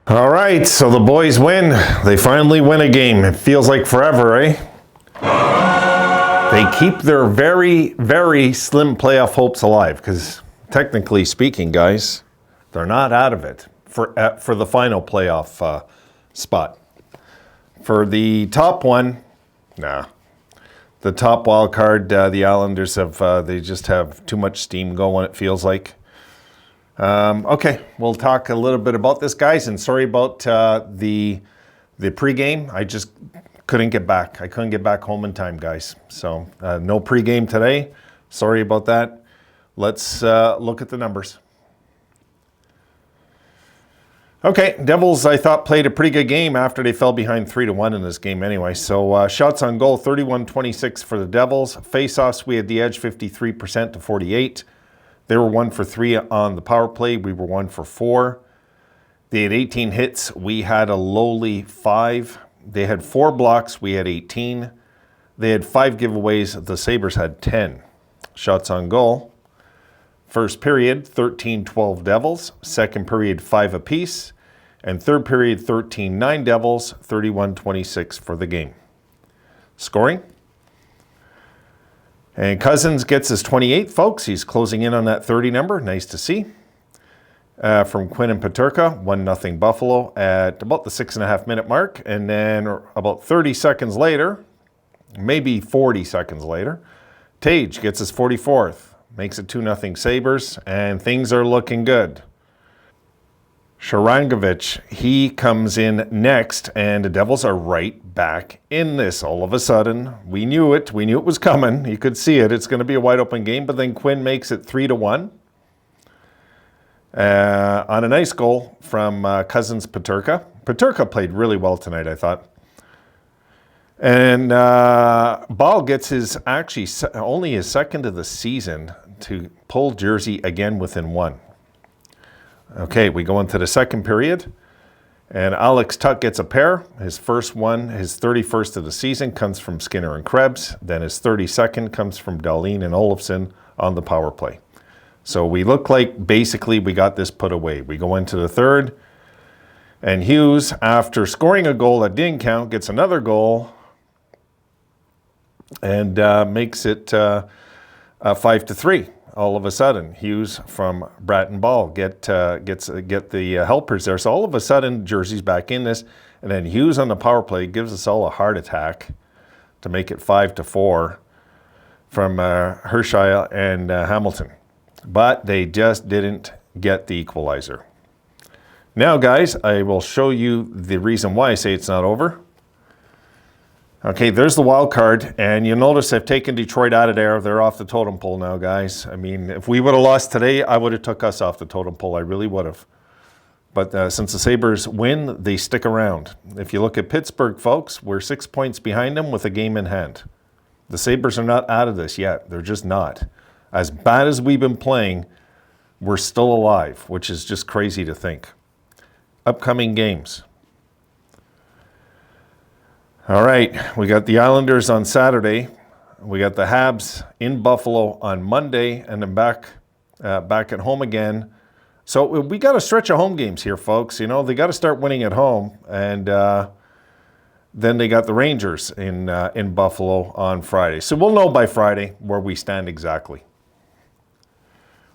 All right, so the boys win. They finally win a game. It feels like forever, eh? They keep their very, very slim playoff hopes alive because, technically speaking, guys, they're not out of it for the final playoff spot. For the top one, nah. The top wild card, the Islanders they just have too much steam going, it feels like. Okay, we'll talk a little bit about this, guys, and sorry about the pregame. I just couldn't get back. I couldn't get back home in time, guys. So no pregame today. Sorry about that. Let's look at the numbers. Okay, Devils, I thought, played a pretty good game after they fell behind 3-1 in this game anyway. So shots on goal, 31-26 for the Devils. Face-offs, we had the edge, 53% to 48%. They were 1 for 3 on the power play. We were 1 for 4. They had 18 hits. We had a lowly 5. They had 4 blocks. We had 18. They had 5 giveaways. The Sabres had 10. Shots on goal. First period, 13-12 Devils. Second period, 5 apiece. And third period, 13-9 Devils, 31-26 for the game. Scoring. And Cousins gets his 28th, folks. He's closing in on that 30 number. Nice to see. From Quinn and Peterka, 1-0 Buffalo at about the 6.5-minute mark. And then about 30 seconds later, maybe 40 seconds later, Tage gets his 44th. Makes it 2-0 Sabres, and things are looking good. Sharangovich, he comes in next, and the Devils are right back in this all of a sudden. We knew it. We knew it was coming. You could see it. It's going to be a wide-open game, but then Quinn makes it 3-1 on a nice goal from Cousins Peterka. Peterka played really well tonight, I thought. And Ball gets his only his second of the season to pull Jersey again within 1. Okay, we go into the second period, and Alex Tuck gets a pair. His first one, his 31st of the season, comes from Skinner and Krebs. Then his 32nd comes from Dahlin and Olofsson on the power play. So we look like basically we got this put away. We go into the third, and Hughes, after scoring a goal that didn't count, gets another goal and makes it 5-3. All of a sudden, Hughes from Bratton Ball get the helpers there. So all of a sudden, Jersey's back in this, and then Hughes on the power play gives us all a heart attack to make it 5-4 from Hershey and Hamilton. But they just didn't get the equalizer. Now, guys, I will show you the reason why I say it's not over. Okay, there's the wild card, and you'll notice I've taken Detroit out of there. They're off the totem pole now, guys. I mean, if we would have lost today, I would have took us off the totem pole. I really would have. But since the Sabres win, they stick around. If you look at Pittsburgh, folks, we're 6 points behind them with a game in hand. The Sabres are not out of this yet. They're just not. As bad as we've been playing, we're still alive, which is just crazy to think. Upcoming games. All right, we got the Islanders on Saturday. We got the Habs in Buffalo on Monday, and then back at home again. So we got a stretch of home games here, folks. You know, they got to start winning at home, and then they got the Rangers in Buffalo on Friday. So we'll know by Friday where we stand exactly.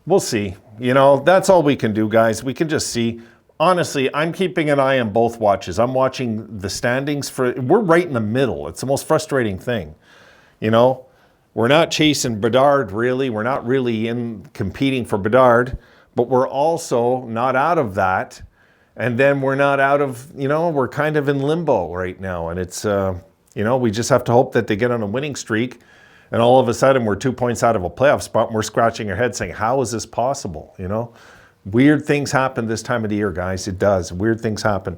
We'll see. You know, that's all we can do, guys. We can just see. Honestly, I'm keeping an eye on both watches. I'm watching the standings we're right in the middle. It's the most frustrating thing. You know, we're not chasing Bedard, really. We're not really competing for Bedard, but we're also not out of that. And then we're not out of, you know, we're kind of in limbo right now. And it's, you know, we just have to hope that they get on a winning streak. And all of a sudden, we're 2 points out of a playoff spot, and we're scratching our head saying, how is this possible, you know? Weird things happen this time of the year, guys. It does. Weird things happen.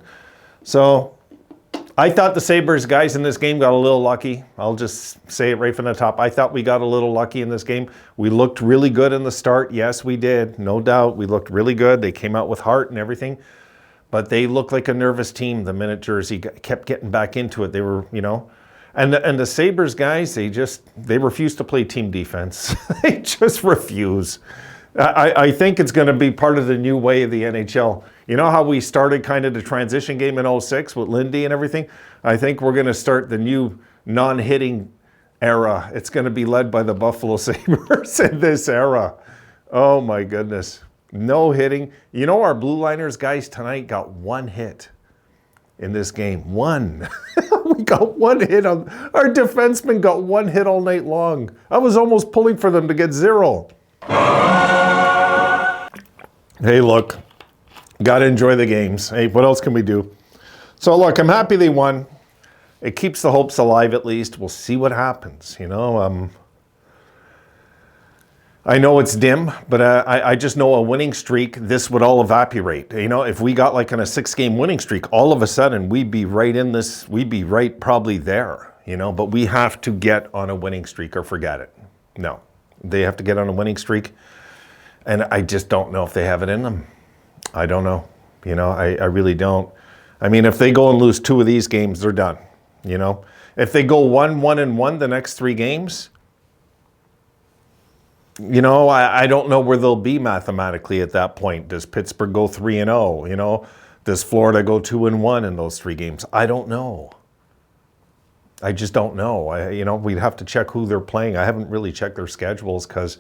So I thought the Sabres guys in this game got a little lucky. I'll just say it right from the top. I thought we got a little lucky in this game. We looked really good in the start. Yes, we did. No doubt. We looked really good. They came out with heart and everything. But they looked like a nervous team the minute Jersey kept getting back into it. They were, you know. And the Sabres guys, they refuse to play team defense. They just refuse. I think it's going to be part of the new way of the NHL. You know how we started kind of the transition game in 06 with Lindy and everything? I think we're going to start the new non-hitting era. It's going to be led by the Buffalo Sabres in this era. Oh my goodness. No hitting. You know, our blue liners guys tonight got 1 hit in this game. 1. We got 1 hit on our defenseman, got 1 hit all night long. I was almost pulling for them to get 0. Hey, look, got to enjoy the games. Hey, what else can we do? So look, I'm happy they won. It keeps the hopes alive at least. We'll see what happens, you know. I know it's dim, but I just know a winning streak, this would all evaporate. You know, if we got like on a 6-game winning streak, all of a sudden we'd be right in this, we'd be right probably there, you know, but we have to get on a winning streak or forget it. No, they have to get on a winning streak. And I just don't know if they have it in them. I don't know. You know, I really don't. I mean, if they go and lose 2 of these games, they're done. You know, if they go 1-1-1 the next 3 games, you know, I don't know where they'll be mathematically at that point. Does Pittsburgh go 3-0? You know, does Florida go 2-1 in those 3 games? I don't know. I just don't know. You know, we'd have to check who they're playing. I haven't really checked their schedules because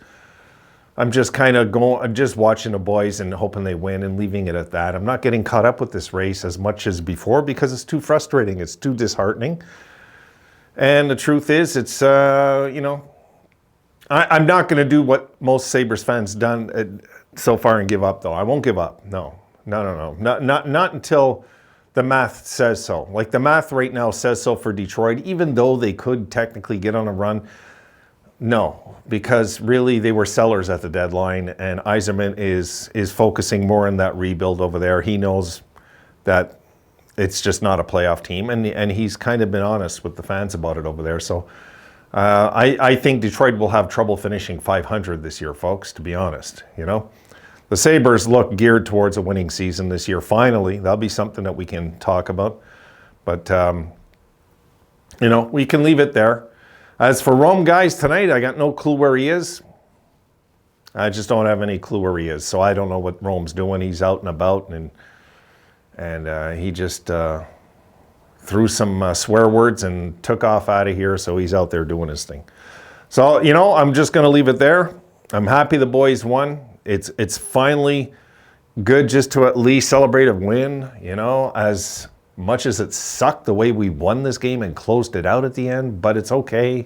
I'm just kind of I'm just watching the boys and hoping they win and leaving it at that. I'm not getting caught up with this race as much as before because it's too frustrating. It's too disheartening. And the truth is, it's, you know, I'm not going to do what most Sabres fans done so far and give up, though. I won't give up. No. Not until the math says so. Like the math right now says so for Detroit, even though they could technically get on a run. No, because really they were sellers at the deadline, and Yzerman is focusing more on that rebuild over there. He knows that it's just not a playoff team, and he's kind of been honest with the fans about it over there. So I think Detroit will have trouble finishing 500 this year, folks, to be honest. You know, the Sabres look geared towards a winning season this year. Finally, that'll be something that we can talk about. But, you know, we can leave it there. As for Rome, guys, tonight, I got no clue where he is. I just don't have any clue where he is. So I don't know what Rome's doing. He's out and about, and he just threw some swear words and took off out of here. So he's out there doing his thing. So, you know, I'm just going to leave it there. I'm happy the boys won. It's finally good just to at least celebrate a win, you know, as much as it sucked the way we won this game and closed it out at the end, but it's okay.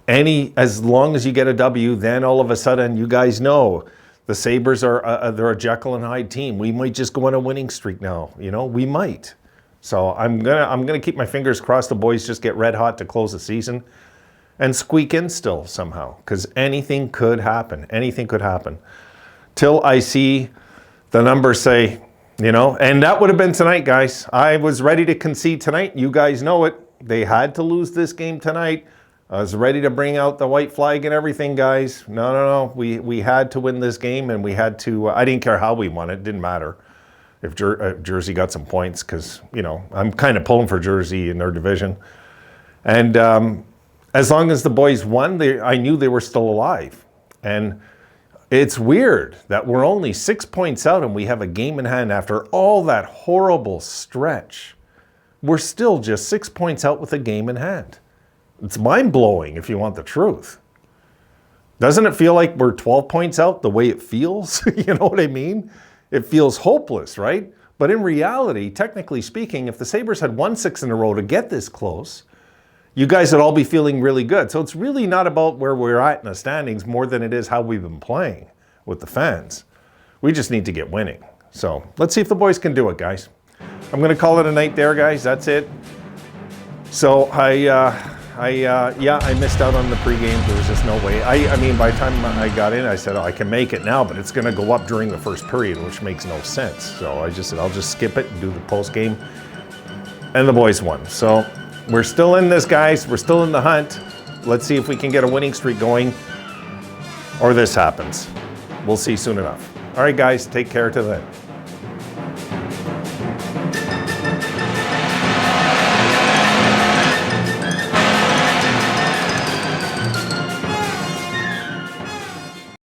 As long as you get a W, then all of a sudden you guys know the Sabres are they're a Jekyll and Hyde team. We might just go on a winning streak now, you know, we might. So I'm gonna keep my fingers crossed the boys just get red hot to close the season and squeak in still somehow, because anything could happen. Anything could happen. Till I see the numbers say, you know, and that would have been tonight, guys. I was ready to concede tonight. You guys know it. They had to lose this game tonight. I was ready to bring out the white flag and everything, guys. No. We had to win this game, and we had to. I didn't care how we won it. Didn't matter if Jersey got some points, because, you know, I'm kind of pulling for Jersey in their division. And as long as the boys won, I knew they were still alive. And it's weird that we're only 6 points out and we have a game in hand after all that horrible stretch. We're still just 6 points out with a game in hand. It's mind-blowing if you want the truth. Doesn't it feel like we're 12 points out the way it feels? You know what I mean? It feels hopeless, right? But in reality, technically speaking, if the Sabres had won 6 in a row to get this close, you guys would all be feeling really good. So it's really not about where we're at in the standings more than it is how we've been playing with the fans. We just need to get winning. So let's see if the boys can do it, guys. I'm going to call it a night there, guys. That's it. So I missed out on the pregame. There was just no way. I mean, by the time I got in, I said, oh, I can make it now, but it's going to go up during the first period, which makes no sense. So I just said, I'll just skip it and do the postgame. And the boys won. So we're still in this, guys. We're still in the hunt. Let's see if we can get a winning streak going, or this happens. We'll see soon enough. All right, guys, take care till then.